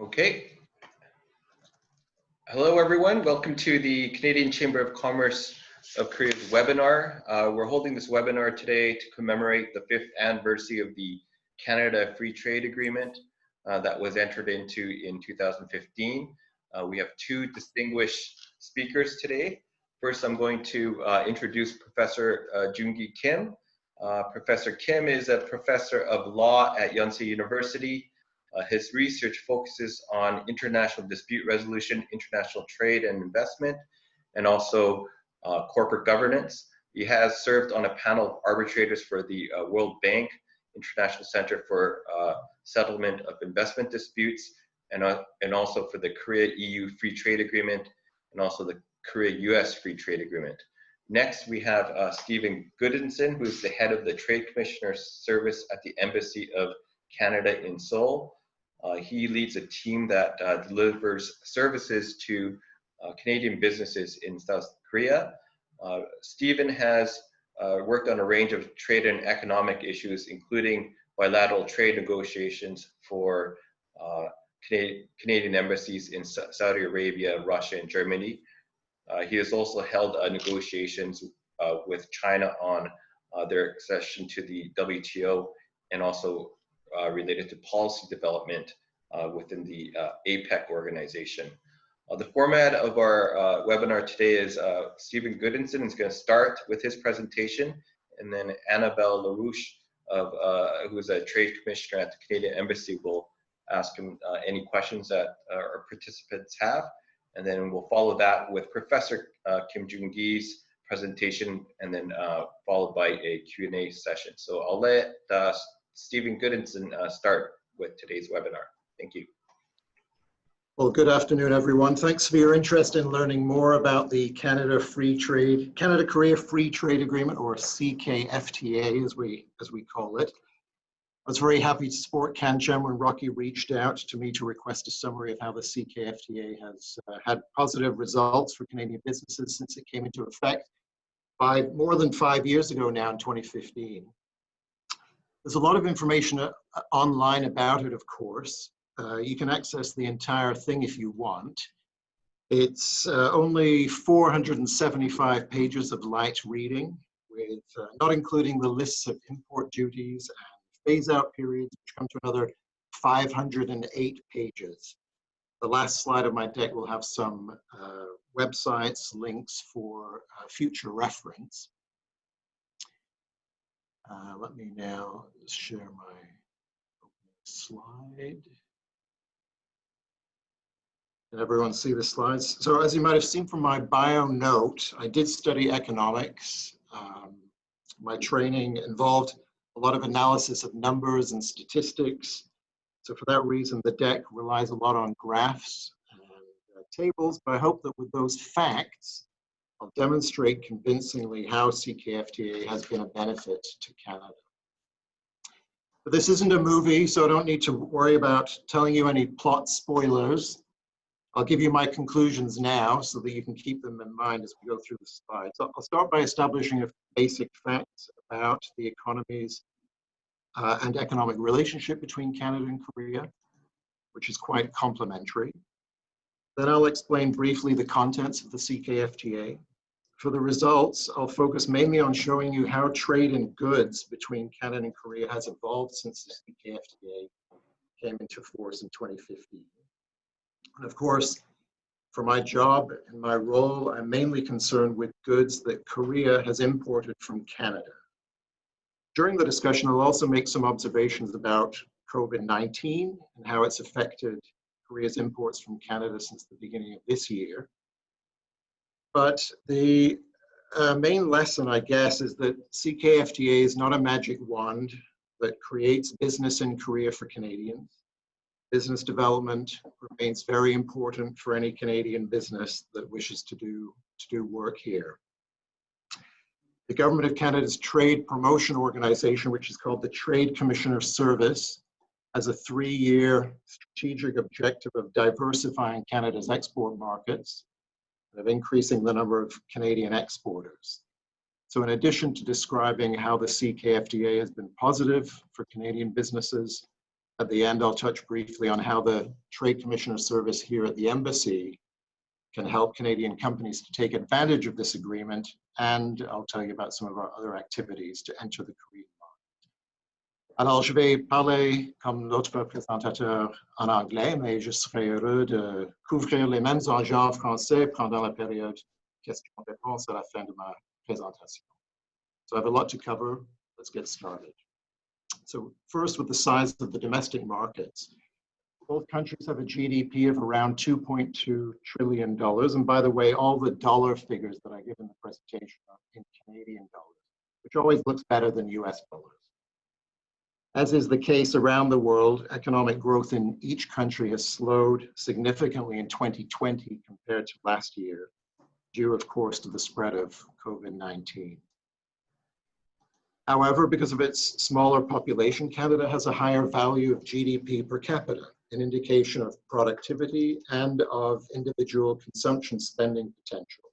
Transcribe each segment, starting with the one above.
Okay. Hello, everyone. Welcome to the Canadian Chamber of Commerce of Korea's webinar. We're holding this webinar today to commemorate the 5th anniversary of the Canada Free Trade Agreement that was entered into in 2015. We have two distinguished speakers today. First, I'm going to introduce Professor Joong-gi Kim. Professor Kim is a professor of law at Yonsei University. His research focuses on international dispute resolution, international trade and investment, and also corporate governance. He has served on a panel of arbitrators for the World Bank, International Center for Settlement of Investment Disputes, and also for the Korea-EU Free Trade Agreement, and also the Korea-US Free Trade Agreement. Next, we have Stephen Goodinson, who is the head of the Trade Commissioner's Service at the Embassy of Canada in Seoul. He leads a team that delivers services to Canadian businesses in South Korea. Stephen has worked on a range of trade and economic issues, including bilateral trade negotiations for Canadian embassies in Saudi Arabia, Russia, and Germany. He has also held negotiations with China on their accession to the WTO, and also related to policy development within the APEC organization. The format of our webinar today is Stephen Goodinson is going to start with his presentation, and then Annabelle LaRouche, who is a trade commissioner at the Canadian Embassy, will ask him any questions that our participants have. And then we'll follow that with Professor Kim Joong-gi's presentation, and then followed by a Q&A session. So I'll let Stephen Goodinson start with today's webinar. Thank you. Well, good afternoon, everyone. Thanks for your interest in learning more about the Canada-Korea Free Trade Agreement, or CKFTA, as we call it. I was very happy to support CanCham when Rocky reached out to me to request a summary of how the CKFTA has had positive results for Canadian businesses since it came into effect by more than 5 years ago now, in 2015. There's a lot of information online about it, of course. You can access the entire thing if you want. It's only 475 pages of light reading, with not including the lists of import duties and phase-out periods, which come to another 508 pages. The last slide of my deck will have some websites, links for future reference. Let me now share my slide. Can everyone see the slides? So as you might have seen from my bio note, I did study economics. My training involved a lot of analysis of numbers and statistics. So for that reason, the deck relies a lot on graphs and tables, but I hope that with those facts, I'll demonstrate convincingly how CKFTA has been a benefit to Canada. But this isn't a movie, so I don't need to worry about telling you any plot spoilers. I'll give you my conclusions now so that you can keep them in mind as we go through the slides. I'll start by establishing a basic facts about the economies and economic relationship between Canada and Korea, which is quite complementary. Then I'll explain briefly the contents of the CKFTA. For the results, I'll focus mainly on showing you how trade in goods between Canada and Korea has evolved since the CKFTA came into force in 2015. And of course, for my job and my role, I'm mainly concerned with goods that Korea has imported from Canada. During the discussion, I'll also make some observations about COVID-19 and how it's affected Korea's imports from Canada since the beginning of this year. But the main lesson, I guess, is that CKFTA is not a magic wand that creates business in Korea for Canadians. Business development remains very important for any Canadian business that wishes to do work here. The Government of Canada's trade promotion organization, which is called the Trade Commissioner's Service, has a 3-year strategic objective of diversifying Canada's export markets and of increasing the number of Canadian exporters. So in addition to describing how the CKFTA has been positive for Canadian businesses, At the end, I'll touch briefly on how the Trade Commissioner service here at the Embassy can help Canadian companies to take advantage of this agreement, and I'll tell you about some of our other activities to enter the Korean market. Alors, je vais parler comme l'autre présentateur en anglais, mais je serai heureux de couvrir les mêmes enjeux en français pendant la période questions-réponses à la fin de ma présentation. So I have a lot to cover. Let's get started. So first, with the size of the domestic markets. Both countries have a GDP of around $2.2 trillion. And by the way, all the dollar figures that I give in the presentation are in Canadian dollars, which always looks better than US dollars. As is the case around the world, economic growth in each country has slowed significantly in 2020 compared to last year, due, of course, to the spread of COVID-19. However, because of its smaller population, Canada has a higher value of GDP per capita, an indication of productivity and of individual consumption spending potential.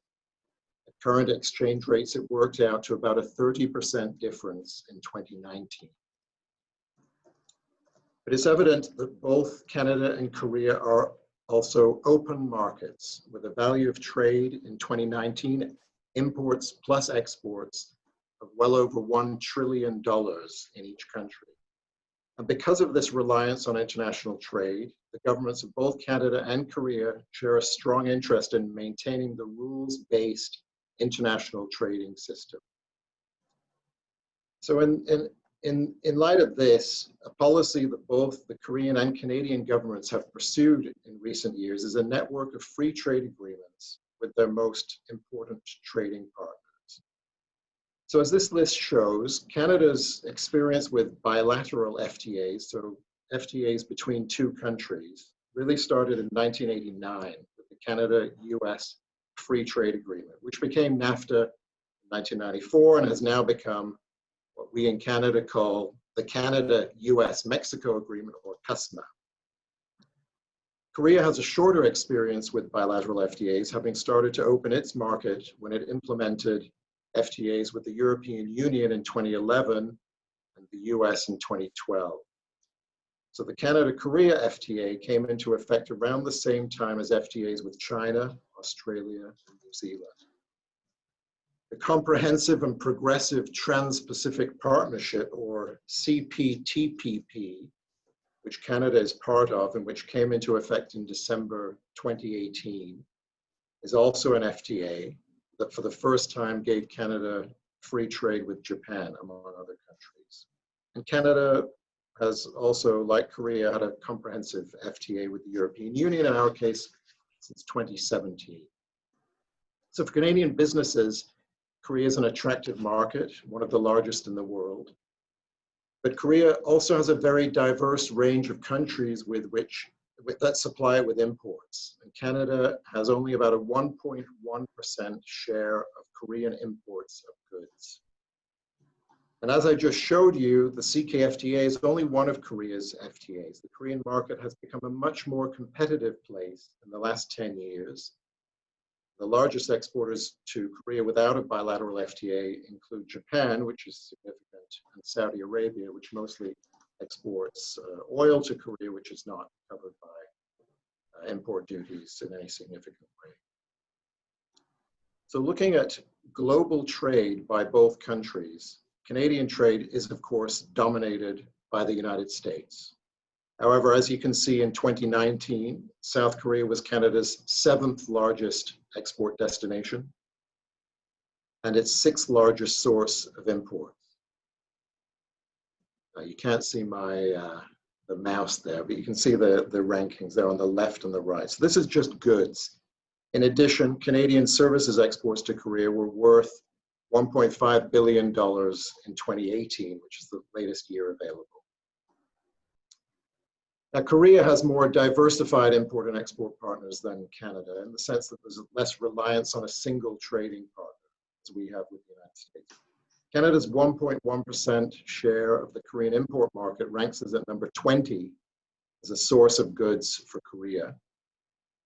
At current exchange rates, it worked out to about a 30% difference in 2019. It is evident that both Canada and Korea are also open markets, with a value of trade in 2019, imports plus exports, of well over $1 trillion in each country. And because of this reliance on international trade, the governments of both Canada and Korea share a strong interest in maintaining the rules-based international trading system. So in light of this, a policy that both the Korean and Canadian governments have pursued in recent years is a network of free trade agreements with their most important trading partners. So as this list shows, Canada's experience with bilateral FTAs, so FTAs between two countries, really started in 1989 with the Canada-US Free Trade Agreement, which became NAFTA in 1994 and has now become what we in Canada call the Canada-US-Mexico Agreement, or CUSMA. Korea has a shorter experience with bilateral FTAs, having started to open its market when it implemented FTAs with the European Union in 2011 and the US in 2012. So the Canada-Korea FTA came into effect around the same time as FTAs with China, Australia, and New Zealand. The Comprehensive and Progressive Trans-Pacific Partnership, or CPTPP, which Canada is part of and which came into effect in December 2018, is also an FTA that for the first time gave Canada free trade with Japan, among other countries. And Canada has also, like Korea, had a comprehensive FTA with the European Union, in our case, since 2017. So for Canadian businesses, Korea is an attractive market, one of the largest in the world. But Korea also has a very diverse range of countries that supply it with imports. And Canada has only about a 1.1% share of Korean imports of goods. And as I just showed you, the CKFTA is only one of Korea's FTAs. The Korean market has become a much more competitive place in the last 10 years. The largest exporters to Korea without a bilateral FTA include Japan, which is significant, and Saudi Arabia, which mostly exports oil to Korea, which is not covered by import duties in any significant way. So looking at global trade by both countries, Canadian trade is, of course, dominated by the United States. However, as you can see in 2019, South Korea was Canada's 7th largest export destination and its 6th largest source of imports. You can't see the mouse there, but you can see the rankings there on the left and the right. So this is just goods. In addition, Canadian services exports to Korea were worth $1.5 billion in 2018, which is the latest year available. Now, Korea has more diversified import and export partners than Canada, in the sense that there's less reliance on a single trading partner, as we have with the United States. Canada's 1.1% share of the Korean import market ranks us at number 20 as a source of goods for Korea.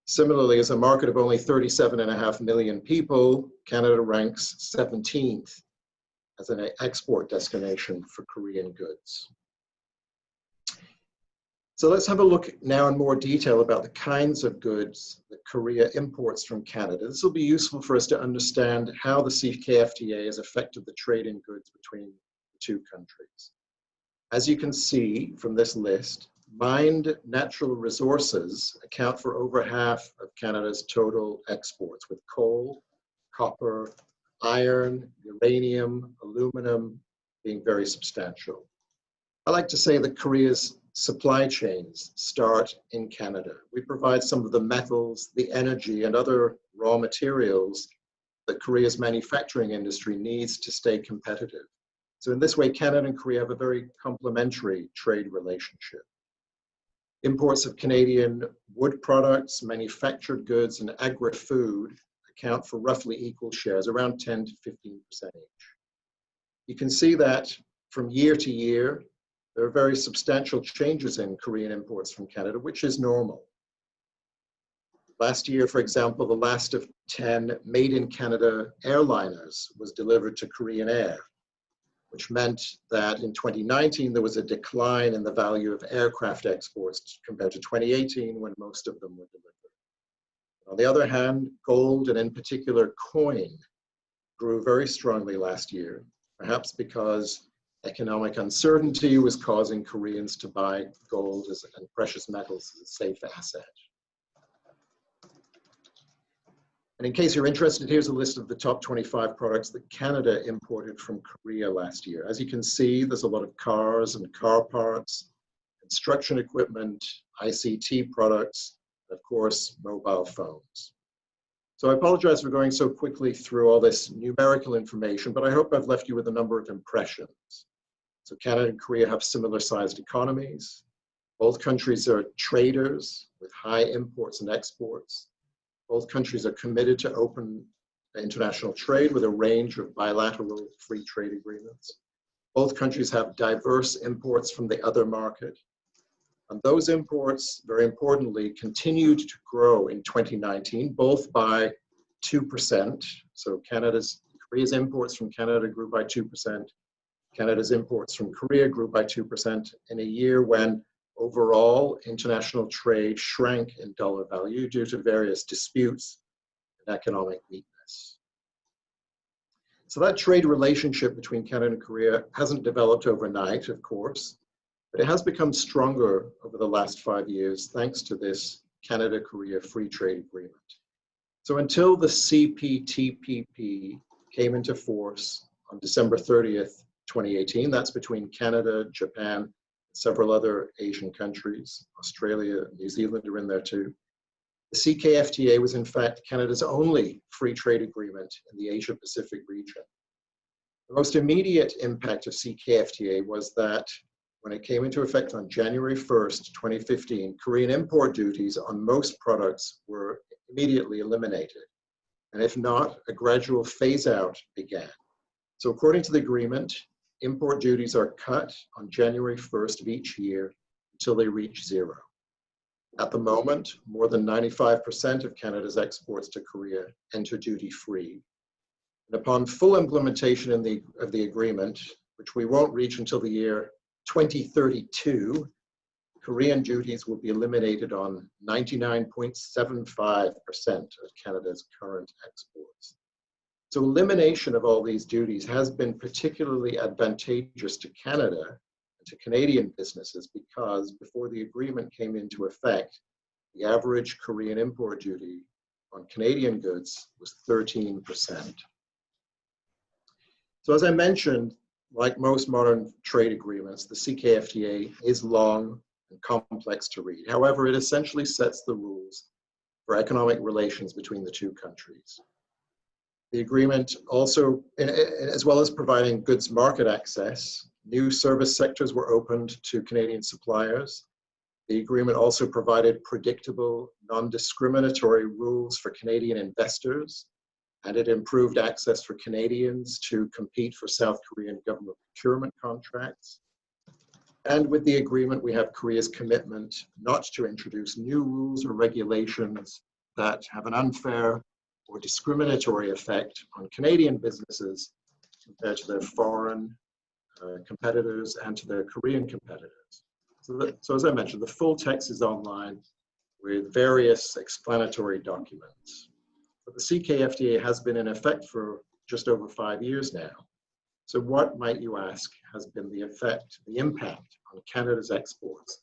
Similarly, as a market of only 37.5 million people, Canada ranks 17th as an export destination for Korean goods. So let's have a look now in more detail about the kinds of goods that Korea imports from Canada. This will be useful for us to understand how the CKFTA has affected the trade in goods between the two countries. As you can see from this list, mined natural resources account for over half of Canada's total exports, with coal, copper, iron, uranium, aluminum being very substantial. I like to say that Korea's supply chains start in Canada. We provide some of the metals, the energy, and other raw materials that Korea's manufacturing industry needs to stay competitive. So in this way, Canada and Korea have a very complementary trade relationship. Imports of Canadian wood products, manufactured goods, and agri-food account for roughly equal shares, around 10 to 15% each. You can see that from year to year, there are very substantial changes in Korean imports from Canada, which is normal. Last year, for example, the last of 10 made-in-Canada airliners was delivered to Korean Air, which meant that in 2019, there was a decline in the value of aircraft exports compared to 2018, when most of them were delivered. On the other hand, gold, and in particular coin, grew very strongly last year, perhaps because economic uncertainty was causing Koreans to buy gold and precious metals as a safe asset. And in case you're interested, here's a list of the top 25 products that Canada imported from Korea last year. As you can see, there's a lot of cars and car parts, construction equipment, ICT products, and of course, mobile phones. So I apologize for going so quickly through all this numerical information, but I hope I've left you with a number of impressions. So Canada and Korea have similar sized economies. Both countries are traders with high imports and exports. Both countries are committed to open international trade with a range of bilateral free trade agreements. Both countries have diverse imports from the other market. And those imports, very importantly, continued to grow in 2019, both by 2%. So Korea's imports from Canada grew by 2%. Canada's imports from Korea grew by 2% in a year when overall international trade shrank in dollar value due to various disputes and economic weakness. So that trade relationship between Canada and Korea hasn't developed overnight, of course, but it has become stronger over the last 5 years thanks to this Canada-Korea Free Trade Agreement. So until the CPTPP came into force on December 30th, 2018, that's between Canada, Japan, several other Asian countries, Australia, New Zealand are in there too. The CKFTA was in fact Canada's only free trade agreement in the Asia-Pacific region. The most immediate impact of CKFTA was that when it came into effect on January 1st, 2015, Korean import duties on most products were immediately eliminated. And if not, a gradual phase out began. So according to the agreement, import duties are cut on January 1st of each year until they reach zero. At the moment, more than 95% of Canada's exports to Korea enter duty-free. And upon full implementation of the agreement, which we won't reach until the year 2032, Korean duties will be eliminated on 99.75% of Canada's current exports. So elimination of all these duties has been particularly advantageous to Canada and to Canadian businesses because before the agreement came into effect, the average Korean import duty on Canadian goods was 13%. So as I mentioned, like most modern trade agreements, the CKFTA is long and complex to read. However, it essentially sets the rules for economic relations between the two countries. The agreement also, as well as providing goods market access, new service sectors were opened to Canadian suppliers. The agreement also provided predictable, non-discriminatory rules for Canadian investors, and it improved access for Canadians to compete for South Korean government procurement contracts. And with the agreement, we have Korea's commitment not to introduce new rules or regulations that have an unfair or discriminatory effect on Canadian businesses compared to their foreign competitors and to their Korean competitors. So as I mentioned, the full text is online with various explanatory documents. But the CKFTA has been in effect for just over 5 years now. So what, might you ask, has been the effect, the impact on Canada's exports?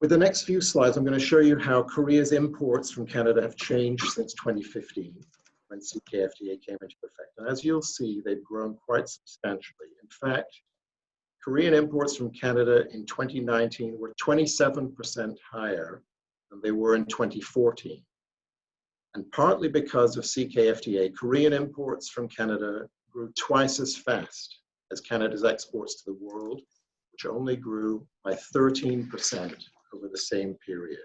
With the next few slides, I'm going to show you how Korea's imports from Canada have changed since 2015, when CKFTA came into effect. And as you'll see, they've grown quite substantially. In fact, Korean imports from Canada in 2019 were 27% higher than they were in 2014. And partly because of CKFTA, Korean imports from Canada grew twice as fast as Canada's exports to the world, which only grew by 13% over the same period.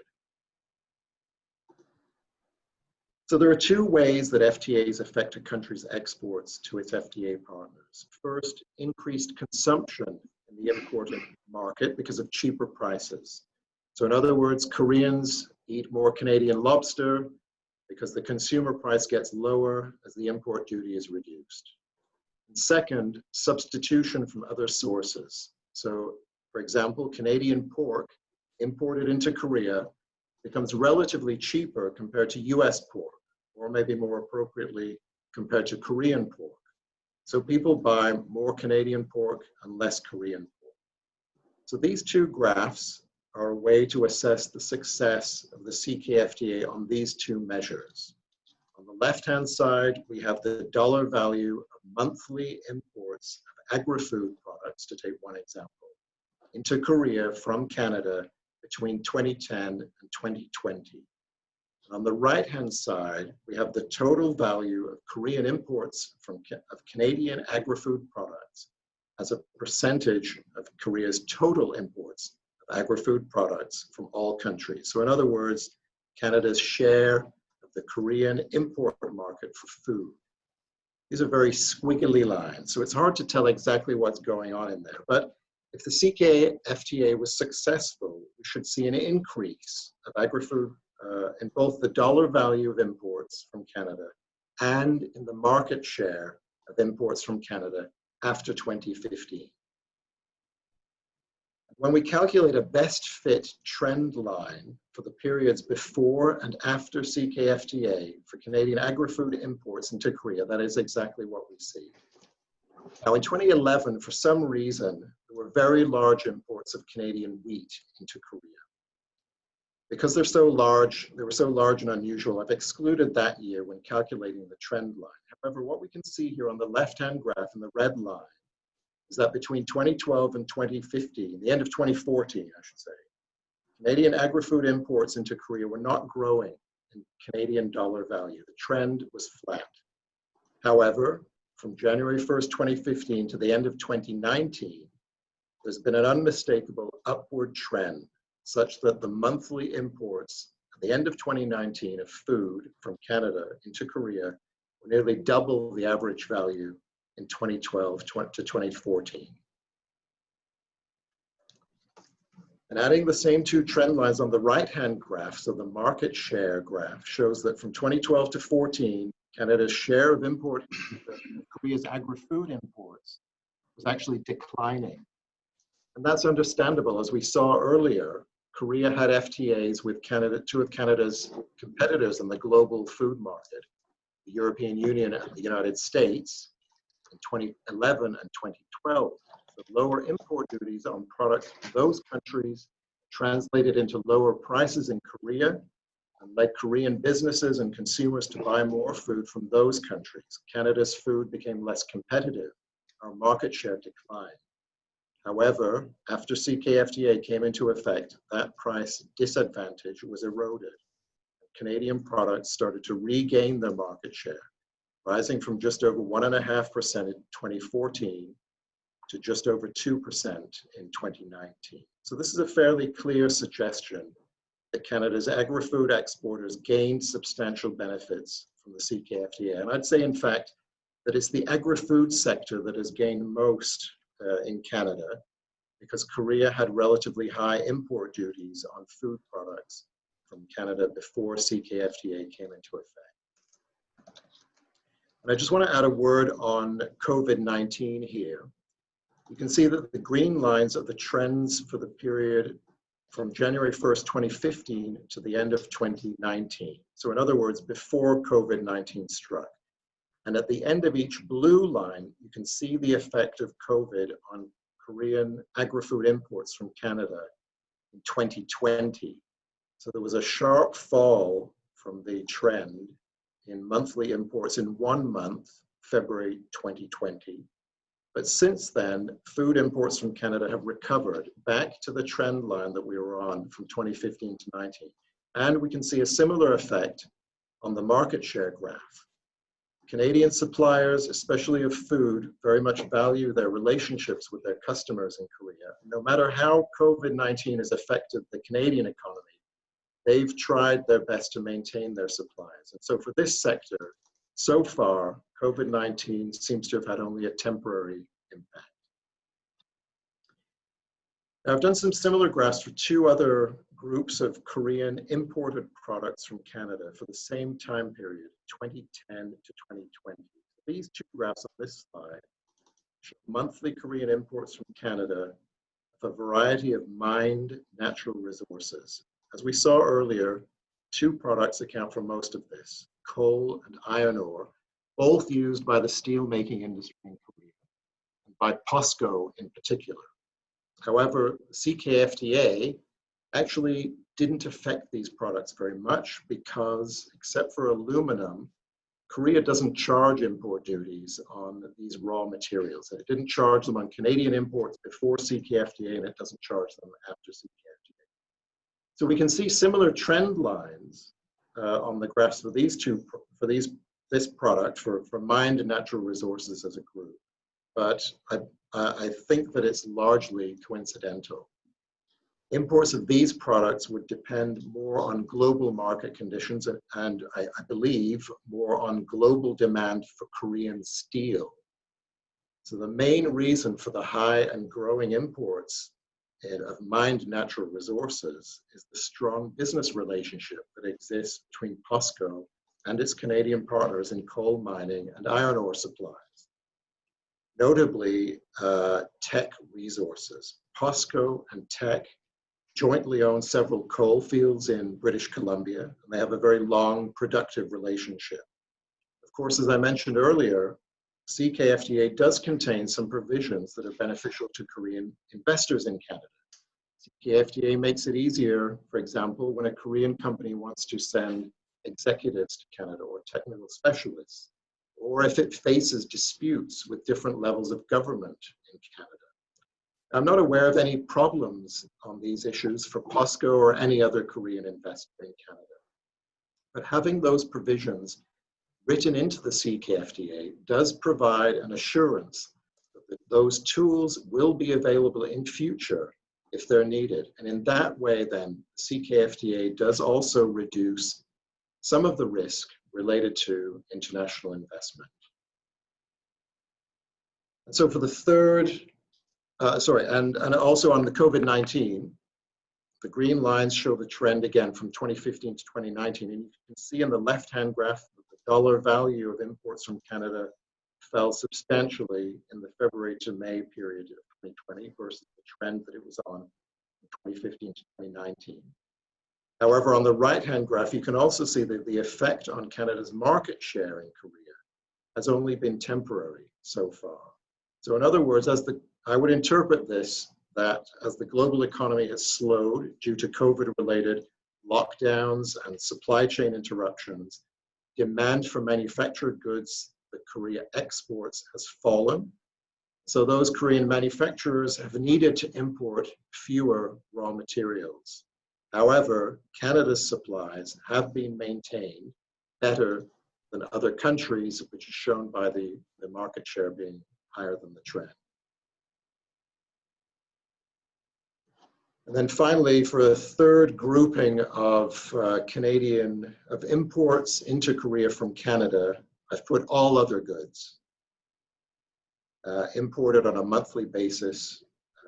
So there are two ways that FTAs affect a country's exports to its FTA partners. First, increased consumption in the importing market because of cheaper prices. So in other words, Koreans eat more Canadian lobster because the consumer price gets lower as the import duty is reduced. And second, substitution from other sources. So for example, Canadian pork imported into Korea becomes relatively cheaper compared to US pork, or maybe more appropriately, compared to Korean pork. So people buy more Canadian pork and less Korean pork. So these two graphs are a way to assess the success of the CKFTA on these two measures. On the left-hand side, we have the dollar value of monthly imports of agri-food products, to take one example, into Korea from Canada between 2010 and 2020. And on the right-hand side, we have the total value of Korean imports of Canadian agri-food products as a percentage of Korea's total imports of agri-food products from all countries. So in other words, Canada's share of the Korean import market for food. These are very squiggly lines, so it's hard to tell exactly what's going on in there. But if the CKFTA was successful, we should see an increase of agri-food in both the dollar value of imports from Canada and in the market share of imports from Canada after 2015. When we calculate a best fit trend line for the periods before and after CKFTA for Canadian agri-food imports into Korea, that is exactly what we see. Now in 2011, for some reason, there were very large imports of Canadian wheat into Korea. Because they were so large and unusual, I've excluded that year when calculating the trend line. However, what we can see here on the left-hand graph in the red line is that between 2012 and 2015, the end of 2014, I should say, Canadian agri-food imports into Korea were not growing in Canadian dollar value. The trend was flat. However, from January 1st, 2015 to the end of 2019, there's been an unmistakable upward trend such that the monthly imports at the end of 2019 of food from Canada into Korea were nearly double the average value in 2012 to 2014. And adding the same two trend lines on the right-hand graph, so the market share graph shows that from 2012 to 14, Canada's share of import, Korea's agri-food imports, was actually declining. And that's understandable. As we saw earlier, Korea had FTAs with Canada, two of Canada's competitors in the global food market, the European Union and the United States, in 2011 and 2012. So lower import duties on products from those countries translated into lower prices in Korea and led Korean businesses and consumers to buy more food from those countries. Canada's food became less competitive. Our market share declined. However, after CKFTA came into effect, that price disadvantage was eroded. Canadian products started to regain their market share, rising from just over 1.5% in 2014 to just over 2% in 2019. So this is a fairly clear suggestion that Canada's agri-food exporters gained substantial benefits from the CKFTA. And I'd say, in fact, that it's the agri-food sector that has gained most in Canada, because Korea had relatively high import duties on food products from Canada before CKFTA came into effect. And I just want to add a word on COVID-19 here. You can see that the green lines are the trends for the period from January 1st, 2015 to the end of 2019. So in other words, before COVID-19 struck. And at the end of each blue line, you can see the effect of COVID on Korean agri-food imports from Canada in 2020. So there was a sharp fall from the trend in monthly imports in 1 month, February 2020. But since then, food imports from Canada have recovered back to the trend line that we were on from 2015 to 19. And we can see a similar effect on the market share graph. Canadian suppliers, especially of food, very much value their relationships with their customers in Korea. No matter how COVID-19 has affected the Canadian economy, they've tried their best to maintain their supplies. And so for this sector, so far, COVID-19 seems to have had only a temporary impact. Now, I've done some similar graphs for two other groups of Korean imported products from Canada for the same time period, 2010 to 2020. These two graphs on this slide show monthly Korean imports from Canada of a variety of mined natural resources. As we saw earlier, two products account for most of this, coal and iron ore, both used by the steelmaking industry in Korea, and by POSCO in particular. However, CKFTA actually didn't affect these products very much because, except for aluminum, Korea doesn't charge import duties on these raw materials. And it didn't charge them on Canadian imports before CKFTA, and it doesn't charge them after CKFTA. So we can see similar trend lines on the graphs for these two, this product for mined natural resources as a group. But I think that it's largely coincidental. Imports of these products would depend more on global market conditions and I believe more on global demand for Korean steel. So the main reason for the high and growing imports of mined natural resources is the strong business relationship that exists between POSCO and its Canadian partners in coal mining and iron ore supplies. Notably, Teck Resources. POSCO and Teck jointly own several coal fields in British Columbia, and they have a very long, productive relationship. Of course, as I mentioned earlier, CKFTA does contain some provisions that are beneficial to Korean investors in Canada. CKFTA makes it easier, for example, when a Korean company wants to send executives to Canada or technical specialists, or if it faces disputes with different levels of government in Canada. I'm not aware of any problems on these issues for POSCO or any other Korean investor in Canada. But having those provisions written into the CKFTA does provide an assurance that those tools will be available in future if they're needed. And in that way, then, CKFTA does also reduce some of the risk related to international investment. And so for the third, and also on the COVID-19, the green lines show the trend again from 2015 to 2019. And you can see in the left-hand graph that the dollar value of imports from Canada fell substantially in the February to May period of 2020 versus the trend that it was on from 2015 to 2019. However, on the right-hand graph, you can also see that the effect on Canada's market share in Korea has only been temporary so far. So in other words, I would interpret this that as the global economy has slowed due to COVID-related lockdowns and supply chain interruptions, demand for manufactured goods that Korea exports has fallen. So those Korean manufacturers have needed to import fewer raw materials. However, Canada's supplies have been maintained better than other countries, which is shown by the market share being higher than the trend. And then finally, for a third grouping of imports into Korea from Canada, I've put all other goods imported on a monthly basis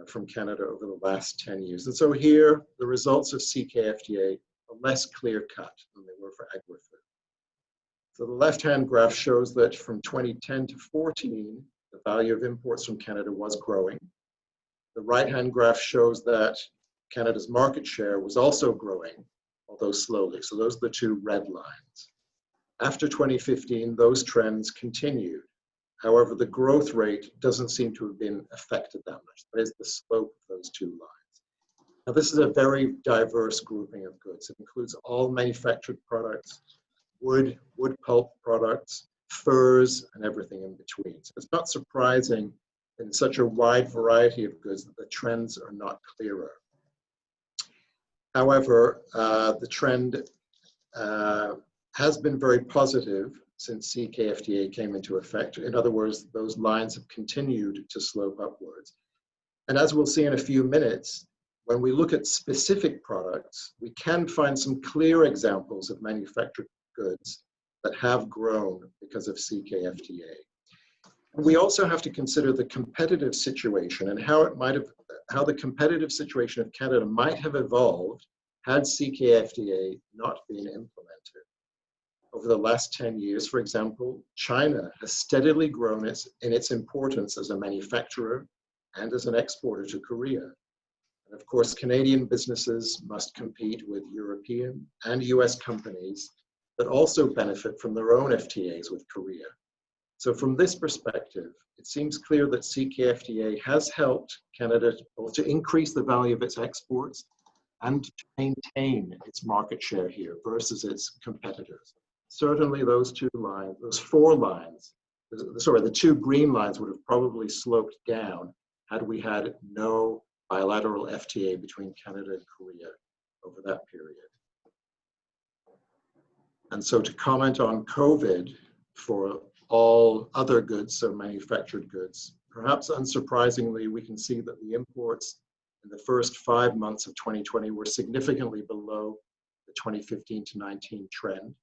from Canada over the last 10 years. And so here, the results of CKFTA are less clear-cut than they were for agri-food. So the left-hand graph shows that from 2010 to 14, the value of imports from Canada was growing. The right-hand graph shows that Canada's market share was also growing, although slowly. So those are the two red lines. After 2015, those trends continued. However, the growth rate doesn't seem to have been affected that much. That is the slope of those two lines. Now, this is a very diverse grouping of goods. It includes all manufactured products, wood pulp products, furs, and everything in between. So it's not surprising in such a wide variety of goods that the trends are not clearer. However, the trend has been very positive since CKFTA came into effect. In other words, those lines have continued to slope upwards. And as we'll see in a few minutes, when we look at specific products, we can find some clear examples of manufactured goods that have grown because of CKFTA. And we also have to consider the competitive situation and how the competitive situation of Canada might have evolved had CKFTA not been implemented. Over the last 10 years, for example, China has steadily grown in its importance as a manufacturer and as an exporter to Korea. And of course, Canadian businesses must compete with European and US companies that also benefit from their own FTAs with Korea. So from this perspective, it seems clear that CKFTA has helped Canada both to increase the value of its exports and to maintain its market share here versus its competitors. Certainly those two lines, those four lines, sorry, the two green lines would have probably sloped down had we had no bilateral FTA between Canada and Korea over that period. And so to comment on COVID for all other goods, so manufactured goods, perhaps unsurprisingly, we can see that the imports in the first 5 months of 2020 were significantly below the 2015 to 19 trend.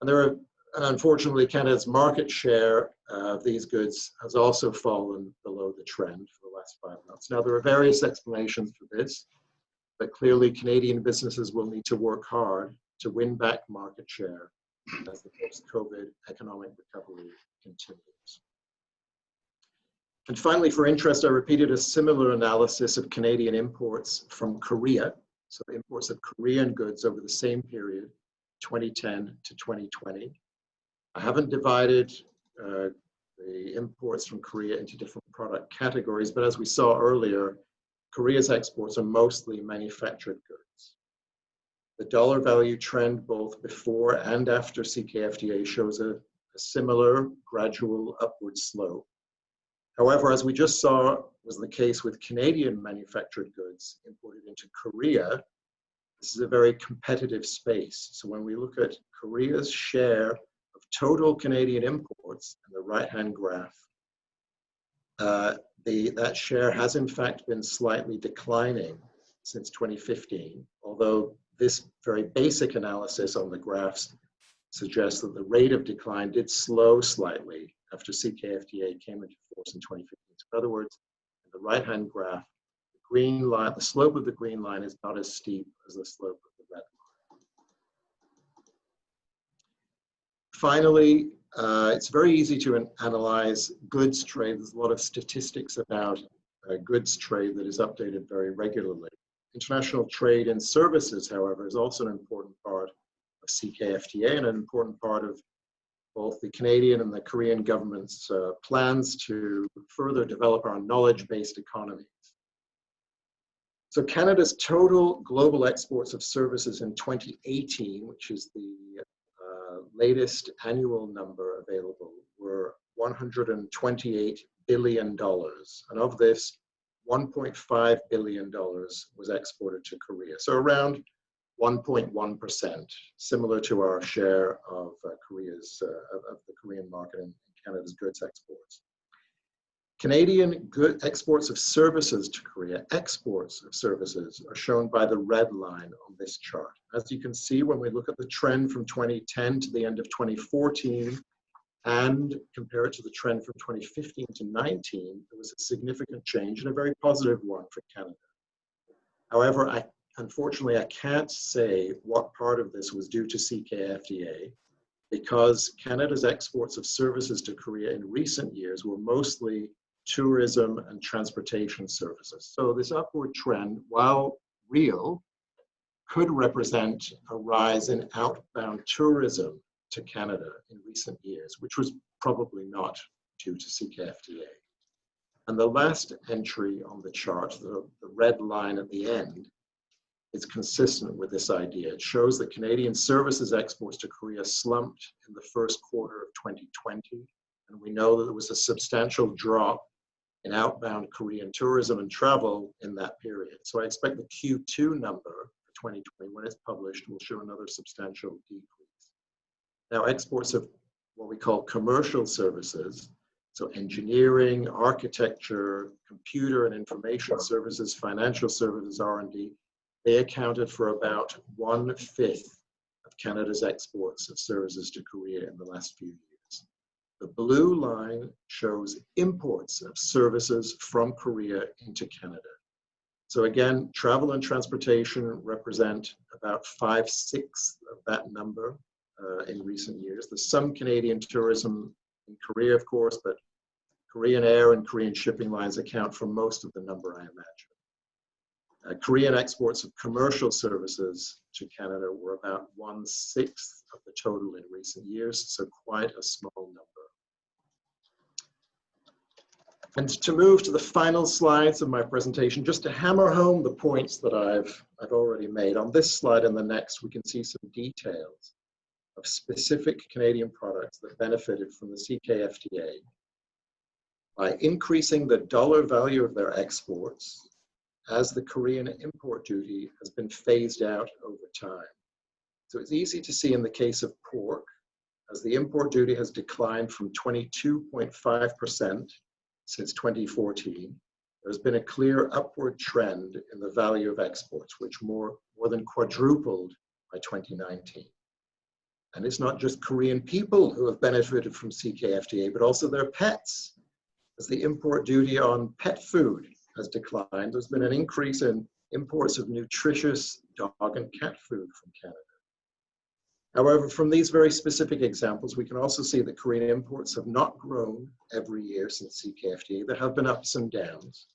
And unfortunately, Canada's market share of these goods has also fallen below the trend for the last 5 months. Now, there are various explanations for this, but clearly Canadian businesses will need to work hard to win back market share as the post-COVID economic recovery continues. And finally, for interest, I repeated a similar analysis of Canadian imports from Korea, so imports of Korean goods over the same period, 2010 to 2020. I haven't divided the imports from Korea into different product categories, but as we saw earlier, Korea's exports are mostly manufactured goods. The dollar value trend both before and after CKFTA shows a similar gradual upward slope. However, as we just saw was the case with Canadian manufactured goods imported into Korea, this is a very competitive space. So when we look at Korea's share of total Canadian imports in the right-hand graph, that share has in fact been slightly declining since 2015, although this very basic analysis on the graphs suggests that the rate of decline did slow slightly after CKFTA came into force in 2015. So in other words, in the right-hand graph, the green line, the slope of the green line is not as steep as the slope of the red line. Finally, it's very easy to analyze goods trade. There's a lot of statistics about goods trade that is updated very regularly. International trade in services, however, is also an important part of CKFTA and an important part of both the Canadian and the Korean government's plans to further develop our knowledge-based economies. So Canada's total global exports of services in 2018, which is the latest annual number available, were $128 billion. And of this, $1.5 billion was exported to Korea. So around 1.1%, similar to our share of of the Korean market in Canada's goods exports. Canadian good exports of services to Korea, exports of services, are shown by the red line on this chart. As you can see, when we look at the trend from 2010 to the end of 2014 and compare it to the trend from 2015 to 19, there was a significant change and a very positive one for Canada. However, unfortunately, I can't say what part of this was due to CKFTA because Canada's exports of services to Korea in recent years were mostly tourism and transportation services. So this upward trend, while real, could represent a rise in outbound tourism to Canada in recent years, which was probably not due to CKFTA. And the last entry on the chart, the red line at the end, is consistent with this idea. It shows that Canadian services exports to Korea slumped in the first quarter of 2020. And we know that there was a substantial drop in outbound Korean tourism and travel in that period. So I expect the Q2 number for 2020, when it's published, will show another substantial decrease. Now, exports of what we call commercial services, so engineering, architecture, computer and information services, financial services, R&D, they accounted for about 1/5 of Canada's exports of services to Korea in the last few years. The blue line shows imports of services from Korea into Canada. So again, travel and transportation represent about 5/6 of that number in recent years. There's some Canadian tourism in Korea, of course, but Korean air and Korean shipping lines account for most of the number, I imagine. Korean exports of commercial services to Canada were about 1/6 of the total in recent years, so quite a small number. And to move to the final slides of my presentation, just to hammer home the points that I've already made. On this slide and the next, we can see some details of specific Canadian products that benefited from the CKFTA by increasing the dollar value of their exports as the Korean import duty has been phased out over time. So it's easy to see in the case of pork, as the import duty has declined from 22.5% since 2014, there's been a clear upward trend in the value of exports, which more than quadrupled by 2019. And it's not just Korean people who have benefited from CKFTA, but also their pets. As the import duty on pet food has declined, there's been an increase in imports of nutritious dog and cat food from Canada. However, from these very specific examples, we can also see that Korean imports have not grown every year since CKFTA. There have been ups and downs.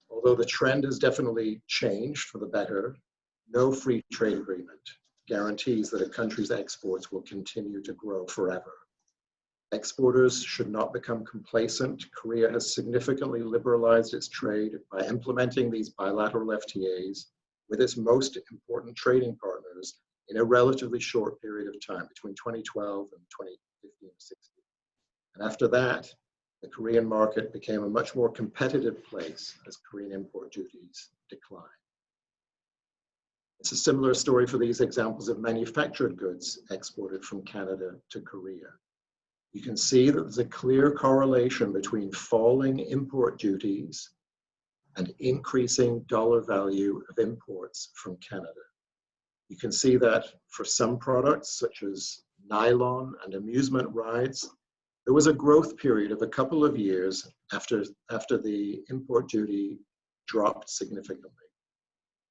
Although the trend has definitely changed for the better, no free trade agreement guarantees that a country's exports will continue to grow forever. Exporters should not become complacent. Korea has significantly liberalized its trade by implementing these bilateral FTAs with its most important trading partners in a relatively short period of time, between 2012 and 2015-16. And after that, the Korean market became a much more competitive place as Korean import duties declined. It's a similar story for these examples of manufactured goods exported from Canada to Korea. You can see that there's a clear correlation between falling import duties and increasing dollar value of imports from Canada. You can see that for some products, such as nylon and amusement rides, there was a growth period of a couple of years after the import duty dropped significantly.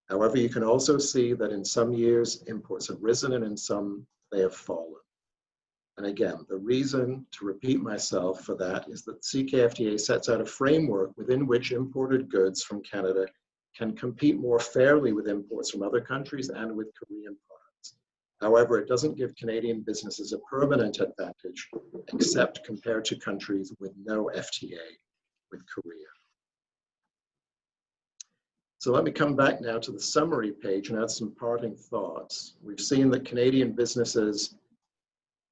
However, you can also see that in some years, imports have risen and in some, they have fallen. And again, the reason, to repeat myself, for that is that CKFTA sets out a framework within which imported goods from Canada can compete more fairly with imports from other countries and with Korean products. However, it doesn't give Canadian businesses a permanent advantage, except compared to countries with no FTA with Korea. So let me come back now to the summary page and add some parting thoughts. We've seen that Canadian businesses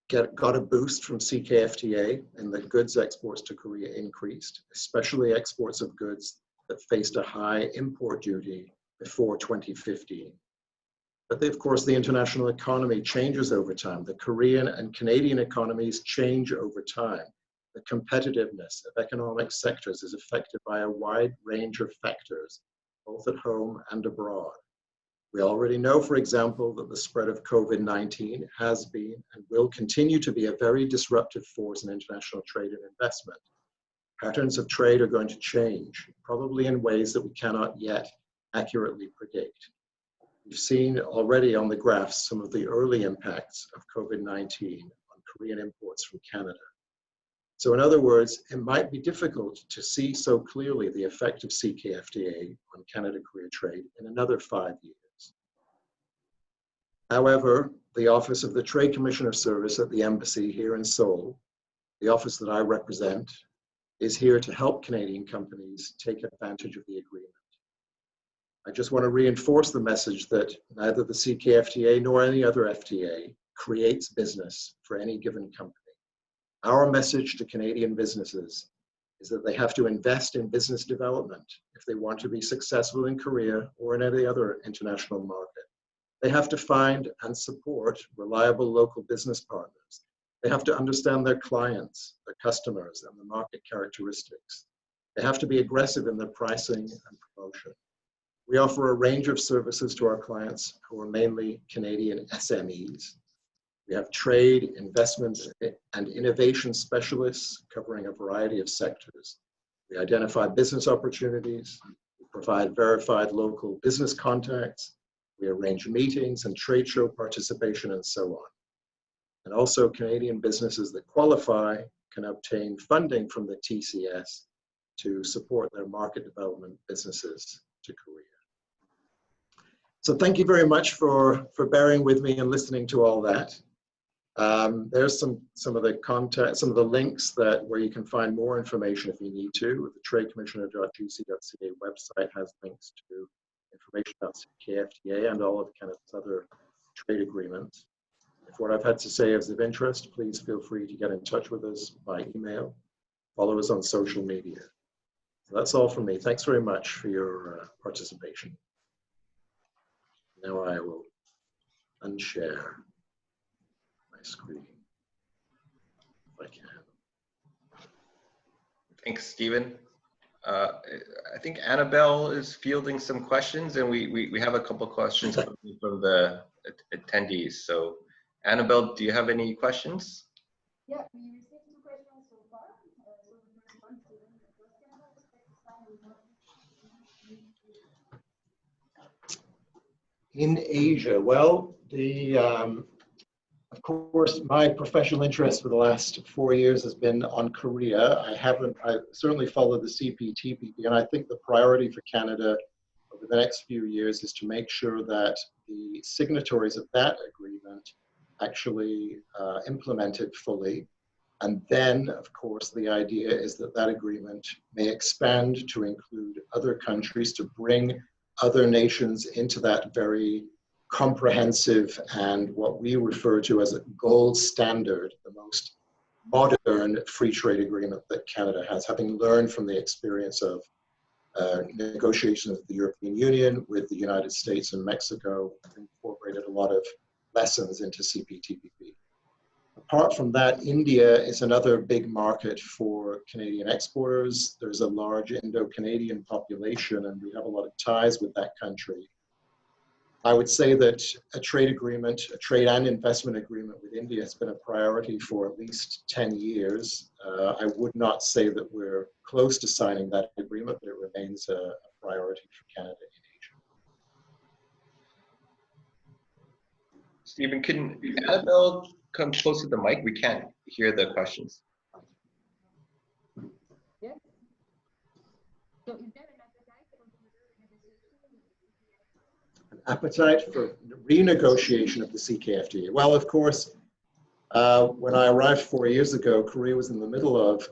got a boost from CKFTA and that goods exports to Korea increased, especially exports of goods that faced a high import duty before 2015. But of course, the international economy changes over time. The Korean and Canadian economies change over time. The competitiveness of economic sectors is affected by a wide range of factors, both at home and abroad. We already know, for example, that the spread of COVID-19 has been and will continue to be a very disruptive force in international trade and investment. Patterns of trade are going to change, probably in ways that we cannot yet accurately predict. We've seen already on the graphs some of the early impacts of COVID-19 on Korean imports from Canada. So in other words, it might be difficult to see so clearly the effect of CKFTA on Canada-Korea trade in another 5 years. However, the Office of the Trade Commissioner Service at the Embassy here in Seoul, the office that I represent, is here to help Canadian companies take advantage of the agreement. I just want to reinforce the message that neither the CKFTA nor any other FTA creates business for any given company. Our message to Canadian businesses is that they have to invest in business development if they want to be successful in Korea or in any other international market. They have to find and support reliable local business partners. They have to understand their clients, their customers, and the market characteristics. They have to be aggressive in their pricing and promotion. We offer a range of services to our clients who are mainly Canadian SMEs. We have trade, investment, and innovation specialists covering a variety of sectors. We identify business opportunities, we provide verified local business contacts, we arrange meetings and trade show participation, and so on. And also, Canadian businesses that qualify can obtain funding from the TCS to support their market development businesses to Korea. So thank you very much for bearing with me and listening to all that. There's some of the links where you can find more information if you need to. The tradecommissioner.gc.ca website has links to information about CKFTA and all of Canada's other trade agreements. If what I've had to say is of interest, please feel free to get in touch with us by email. Follow us on social media. So that's all from me. Thanks very much for your participation. Now I will unshare my screen if I can. Thanks, Stephen. I think Annabelle is fielding some questions, and we have a couple questions coming from the attendees. So, Annabelle, do you have any questions? Yeah, we received 2 questions so far. So the first one, Stephen, does Canada expect to sign a In Asia, well, of course, my professional interest for the last 4 years has been on Korea. I certainly followed the CPTPP, and I think the priority for Canada over the next few years is to make sure that the signatories of that agreement actually implement it fully. And then, of course, the idea is that that agreement may expand to include other countries, to bring other nations into that very comprehensive and what we refer to as a gold standard, the most modern free trade agreement that Canada has, having learned from the experience of negotiations with the European Union, with the United States and Mexico, and incorporated a lot of lessons into CPTPP. Apart from that, India is another big market for Canadian exporters. There's a large Indo-Canadian population, and we have a lot of ties with that country. I would say that a trade agreement, a trade and investment agreement with India has been a priority for at least 10 years. I would not say that we're close to signing that agreement, but it remains a priority for Canada in Asia. Stephen, can Annabelle come close to the mic? We can't hear the questions. Yeah. So is there an appetite for renegotiation? An appetite for renegotiation of the CKFTA? Well, of course, when I arrived 4 years ago, Korea was in the middle of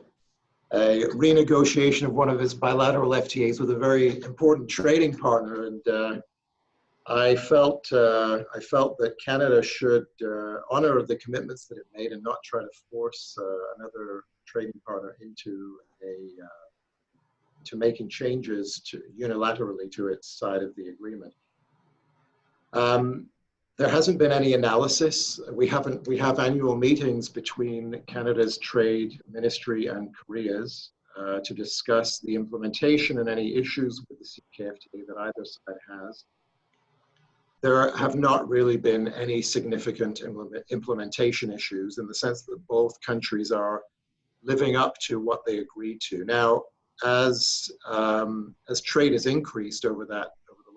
a renegotiation of one of its bilateral FTAs with a very important trading partner, and I felt that Canada should honor the commitments that it made and not try to force another trading partner into making changes unilaterally to its side of the agreement. There hasn't been any analysis. We have annual meetings between Canada's Trade Ministry and Korea's to discuss the implementation and any issues with the CKFTA that either side has. There have not really been any significant implementation issues in the sense that both countries are living up to what they agreed to. Now, as trade has increased over the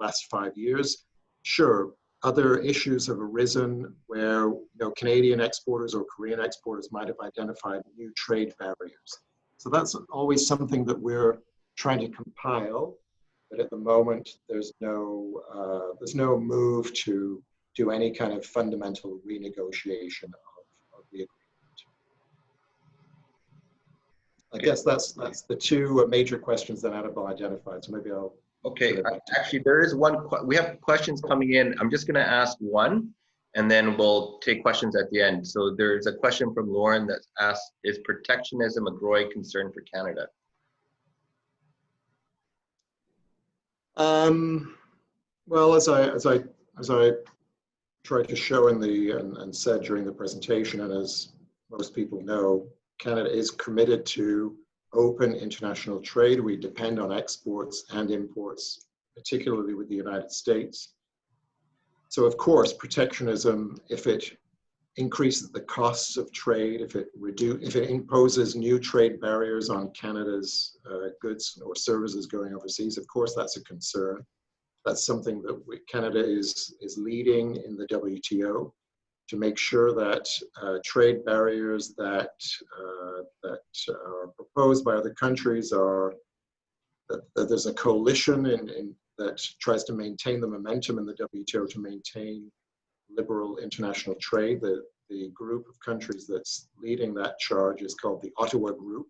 last 5 years, sure, other issues have arisen where Canadian exporters or Korean exporters might have identified new trade barriers. So that's always something that we're trying to compile, but at the moment there's no move to do any kind of fundamental renegotiation of the agreement. I guess that's the two major questions that Annabelle identified. So maybe I'll. Okay, actually there is one, we have questions coming in. I'm just gonna ask one and then we'll take questions at the end. So there's a question from Lauren that asks, is protectionism a growing concern for Canada? Well, as I tried to show and said during the presentation, and as most people know, Canada is committed to open international trade. We depend on exports and imports, particularly with the United States. So of course, protectionism, if it increases the costs of trade, if it imposes new trade barriers on Canada's goods or services going overseas, of course that's a concern. That's something that Canada is leading in the WTO to make sure that trade barriers that are proposed by other countries that there's a coalition that tries to maintain the momentum in the WTO to maintain liberal international trade. The group of countries that's leading that charge is called the Ottawa Group.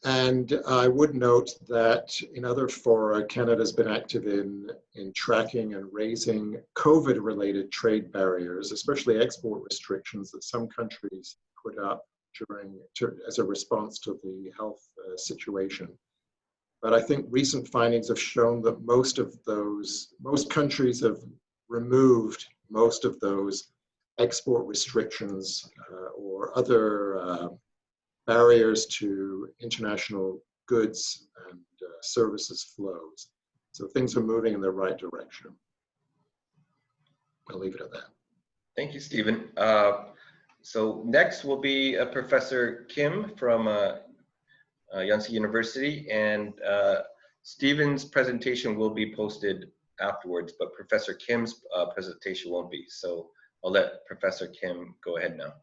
And I would note that in other fora, Canada's been active in tracking and raising COVID-related trade barriers, especially export restrictions that some countries put up as a response to the health situation. But I think recent findings have shown that most countries have removed most of those export restrictions or other barriers to international goods and services flows. So things are moving in the right direction. I'll leave it at that. Thank you, Stephen. So next will be Professor Kim from Yonsei University, and Stephen's presentation will be posted afterwards, but Professor Kim's presentation won't be. So I'll let Professor Kim go ahead now.